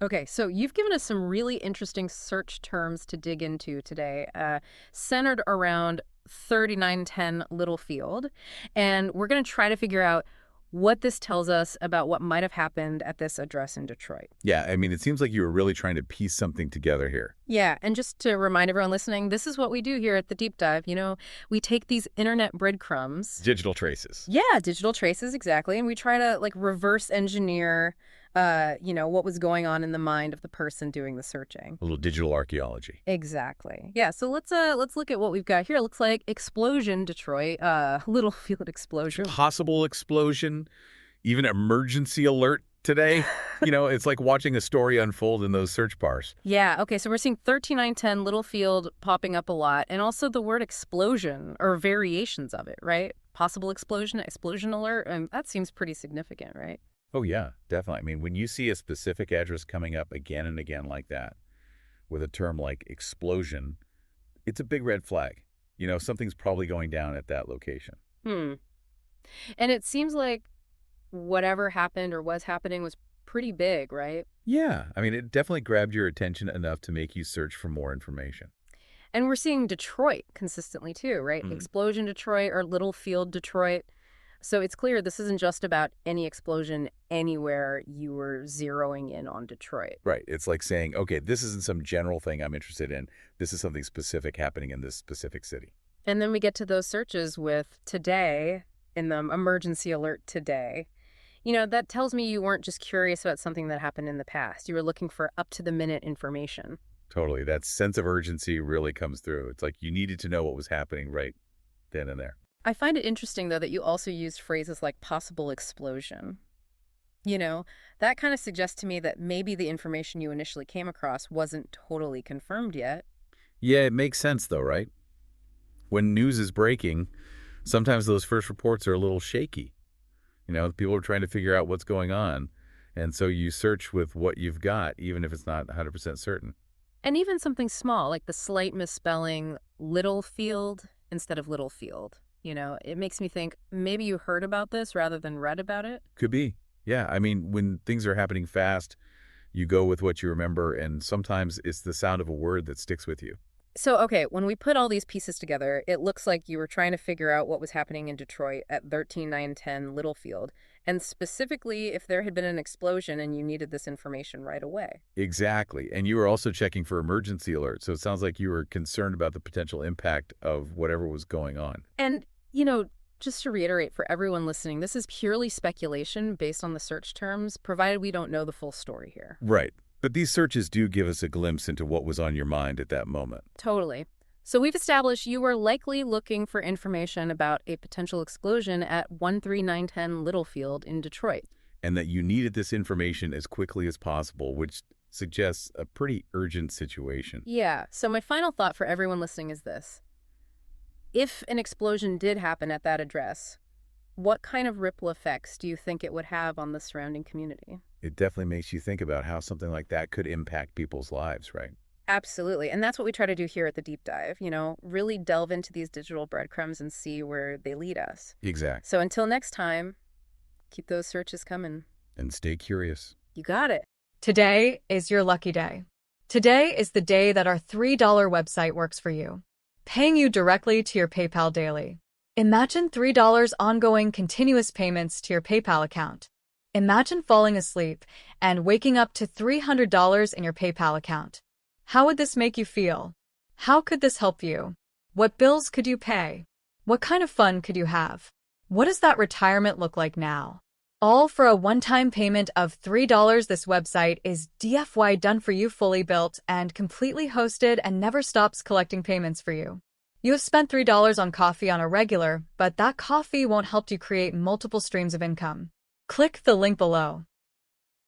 Okay, so you've given us some really interesting search terms to dig into today, centered around 3910 Littlefield. And we're going to try to figure out what this tells us about what might have happened at this address in Detroit. Yeah, I mean, it seems like you were really trying to piece something together here. Yeah, and just to remind everyone listening, this is what we do here at the Deep Dive. We take these internet breadcrumbs. Digital traces. Yeah, digital traces, exactly. And we try to reverse engineer, what was going on in the mind of the person doing the searching. A little digital archaeology. Exactly. Yeah, so let's look at what we've got here. It looks like explosion, Detroit, Littlefield explosion. Possible explosion, even emergency alert today. It's like watching a story unfold in those search bars. Yeah, okay, so we're seeing 13910 Littlefield popping up a lot, and also the word explosion or variations of it, right? Possible explosion, explosion alert, and that seems pretty significant, right? Oh, yeah, definitely. I mean, when you see a specific address coming up again and again like that, with a term like explosion, it's a big red flag. Something's probably going down at that location. And it seems like whatever happened or was happening was pretty big, right? Yeah, I mean, it definitely grabbed your attention enough to make you search for more information. And we're seeing Detroit consistently too, right? Explosion Detroit or Littlefield Detroit. So it's clear this isn't just about any explosion anywhere. You were zeroing in on Detroit. Right. It's like saying, okay, this isn't some general thing I'm interested in. This is something specific happening in this specific city. And then we get to those searches with today in the emergency alert today. That tells me you weren't just curious about something that happened in the past. You were looking for up-to-the-minute information. Totally. That sense of urgency really comes through. It's like you needed to know what was happening right then and there. I find it interesting, though, that you also used phrases like possible explosion. That kind of suggests to me that maybe the information you initially came across wasn't totally confirmed yet. Yeah, it makes sense, though, right? When news is breaking, sometimes those first reports are a little shaky. People are trying to figure out what's going on. And so you search with what you've got, even if it's not 100% certain. And even something small, like the slight misspelling Littlefield instead of Littlefield. It makes me think maybe you heard about this rather than read about it. Could be. Yeah, I mean, when things are happening fast, you go with what you remember, and sometimes it's the sound of a word that sticks with you. So, okay, when we put all these pieces together, it looks like you were trying to figure out what was happening in Detroit at 13910 Littlefield, and specifically if there had been an explosion and you needed this information right away. Exactly. And you were also checking for emergency alerts, so it sounds like you were concerned about the potential impact of whatever was going on. And, just to reiterate for everyone listening, this is purely speculation based on the search terms, provided we don't know the full story here. Right. But these searches do give us a glimpse into what was on your mind at that moment. Totally. So we've established you were likely looking for information about a potential explosion at 13910 Littlefield in Detroit. And that you needed this information as quickly as possible, which suggests a pretty urgent situation. Yeah. So my final thought for everyone listening is this. If an explosion did happen at that address, what kind of ripple effects do you think it would have on the surrounding community? It definitely makes you think about how something like that could impact people's lives, right? Absolutely. And that's what we try to do here at the Deep Dive, really delve into these digital breadcrumbs and see where they lead us. Exactly. So until next time, keep those searches coming. And stay curious. You got it. Today is your lucky day. Today is the day that our $3 website works for you, paying you directly to your PayPal daily. Imagine $3 ongoing continuous payments to your PayPal account. Imagine falling asleep and waking up to $300 in your PayPal account. How would this make you feel? How could this help you? What bills could you pay? What kind of fun could you have? What does that retirement look like now? All for a one-time payment of $3. This website is DFY done for you, fully built and completely hosted, and never stops collecting payments for you. You have spent $3 on coffee on a regular, but that coffee won't help you create multiple streams of income. Click the link below.